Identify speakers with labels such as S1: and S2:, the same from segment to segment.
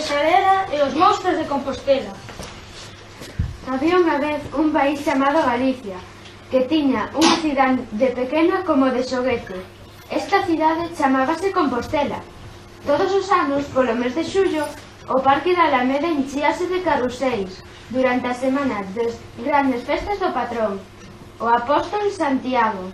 S1: Sarela e os monstros de Compostela.
S2: Había unha vez un país chamado Galicia, que tiña unha cidade pequena como de xoguete. Esta cidade chamábase Compostela. Todos os anos, polo mes de xullo, o Parque da Alameda enchíase de carruseis durante a semana das grandes festas do patrón, o Apóstol Santiago.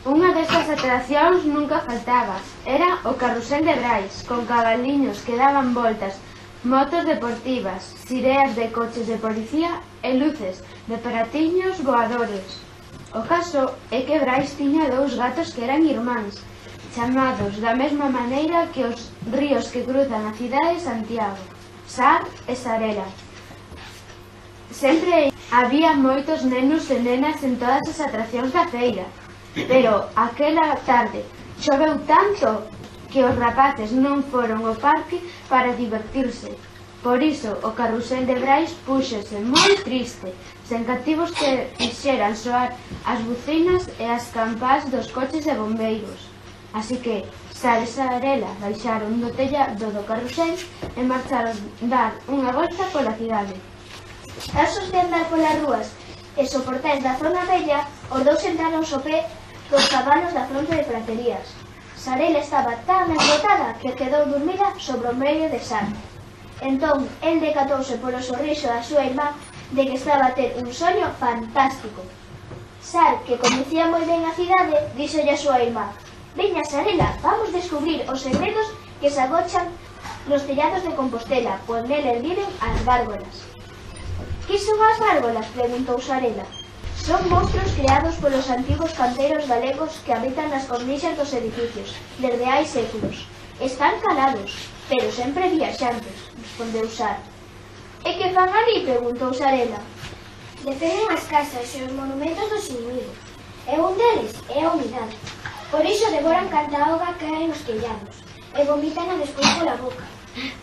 S2: Unha destas atraccións nunca faltaba. Era o Carrusel de Brais, con cabaliños que daban voltas, motos deportivas, sireas de coches de policía e luces de paratiños voadores. O caso é que Brais tiña dous gatos que eran irmáns, chamados da mesma maneira que os ríos que cruzan a cidade de Santiago, Sar e Sarela. Sempre había moitos nenos e nenas en todas as atraccións da feira, pero aquela tarde choveu tanto que os rapaces non foron ao parque para divertirse. Por iso, o Carrusel de Brais púxose moi triste, sen cativos que fixeran soar as bucinas e as campás dos coches de bombeiros. Así que Sar e Sarela baixaron do tellado do carrusel e marcharon dar unha volta pola cidade.
S3: Cansos de andar polas rúas e soportais da zona bella, os dous entraron ao pé dos cabanos da fronte de Praterías. Sarela estaba tan esgotada que quedou dormida sobre o medio de Sar. Entón, el decatouse polo sorriso da súa irmá de que estaba a ter un soño fantástico. Sar, que coñecía moi ben a cidade, díxolle a súa irmá: «Veña, Sarela, vamos descubrir os segredos que se agochan nos tellados de Compostela, pois neles viven as gárgolas». «Que son as gárgolas?», preguntou Sarela. «Son monstros creados polos antigos canteiros galegos que habitan nas cornixas dos edificios, desde hai séculos. Están calados, pero sempre viaxantes», respondeu Sar. «E que fan ali?», preguntou Sarela. «Defenden as casas e os monumentos do inimigo, e un deles é a humidade. Por iso devoran canta auga que hai nos tellados, e vomitana despois pola boca,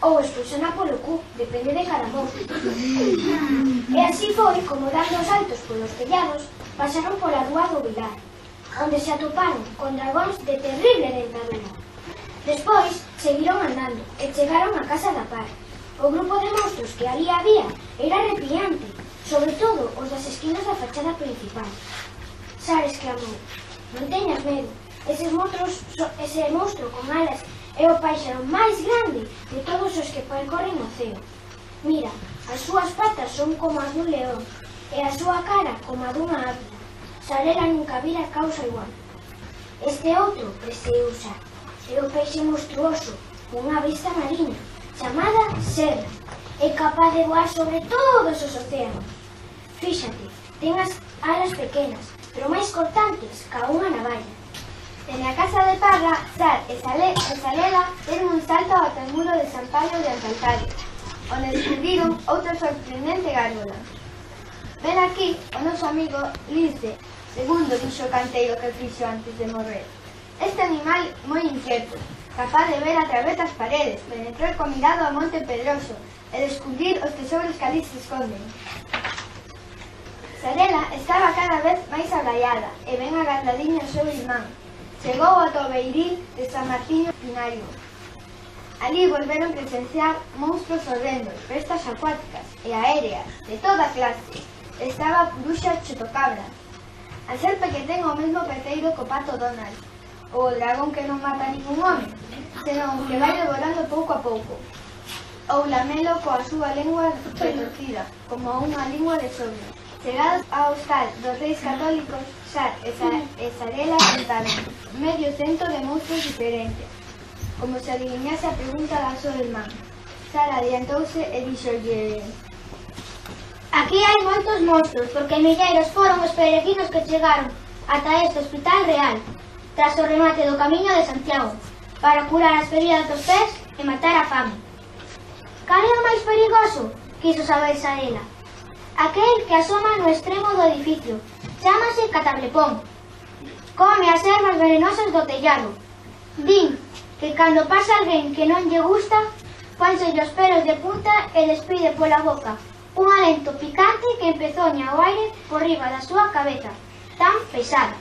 S3: ou expulsana polo cu, depende de cada monstro. E así foi como, dando saltos polos tellados, pasaron pola rúa do Vilar, onde se atoparon con dragóns de terrible dentadura. Despois seguiron andando e chegaron á casa da Par. O grupo de monstros que ali había era arrepiante, sobre todo os das esquinas da fachada principal. Sar exclamou: «Non teñas medo, ese monstro con alas é o páxaro máis grande de todos os que percorren o ceo. Mira, as súas patas son como as dun león e a súa cara como a dunha águila. Sarela nunca vira causa igual. Este outro, preseou Sar, é o peixe monstruoso, unha besta mariña, chamada Serra. É capaz de voar sobre todos os océanos. Fíxate, ten as alas pequenas, pero máis cortantes ca unha navalla». En a casa de Parra, Sar e Sarela deron un salto ao muro de San Pablo de Alcaltario, onde descubriron outra sorprendente gárgola. Ven aquí o noso amigo Lince, segundo dixo o canteiro que fixo antes de morrer. Este animal moi inquieto, capaz de ver a través das paredes, penetrar co mirado ao monte pedroso e descubrir os tesouros que ali se esconden. Sarela estaba cada vez máis abraiada e ben agardadiña ao seu irmán. Chegou ao tobeiril de San Martiño Pinario. Ali volveron presenciar monstros horrendos, bestas acuáticas e aéreas, de toda clase. Estaba a bruxa Chotocabra, a serpe que ten o mesmo peteiro co pato Donald, ou o dragón que non mata ningún home, senón que vai devorando pouco a pouco, ou Lamelo coa súa lengua retorcida, como unha lingua de sombra. Chegados ao hostal dos reis católicos, Sar e Sarela contaron medio cento de monstros diferentes, como se adivinhase a pregunta da súa irmán. Sar adiantouse e dixolle: «Aquí hai moitos monstros, porque milleiros foron os peregrinos que chegaron ata este hospital real, tras o remate do Camiño de Santiago, para curar as feridas dos pés e matar a fame». «Cal é o máis perigoso?», quiso saber Sarela. «Aquel que asoma no extremo do edificio. Chámase Cataplepón. Come as ervas venenosas do tellado. Din que cando pasa alguén que non lle gusta, ponse os pelos de punta e despide pola boca un alento picante que empezoña o aire por riba da súa cabeza, tan pesada.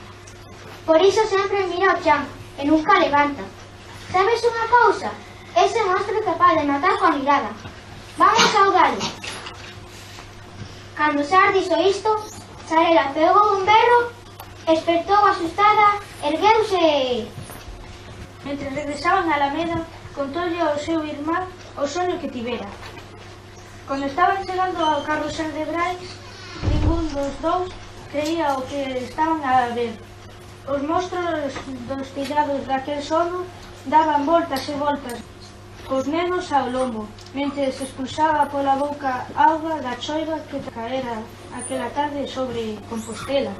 S3: Por iso sempre mira o chan e nunca levanta. Sabes unha cousa? Ese monstro é capaz de matar coa mirada. Vamos ao gallo. Cando Sar dixo isto, Sarela pegou un berro, espertou asustada, ergueuse.
S1: Mentre regresaban a Alameda, contoulle ao seu irmán o soño que tivera. Cando estaban chegando ao carrusel de Brais, ningún dos dous creía o que estaban a ver. Os monstros dos tillados daquel sono daban voltas e voltas cos nenos ao lombo, mentre se expulsaba pola boca auga da choiva que caera aquela tarde sobre Compostela.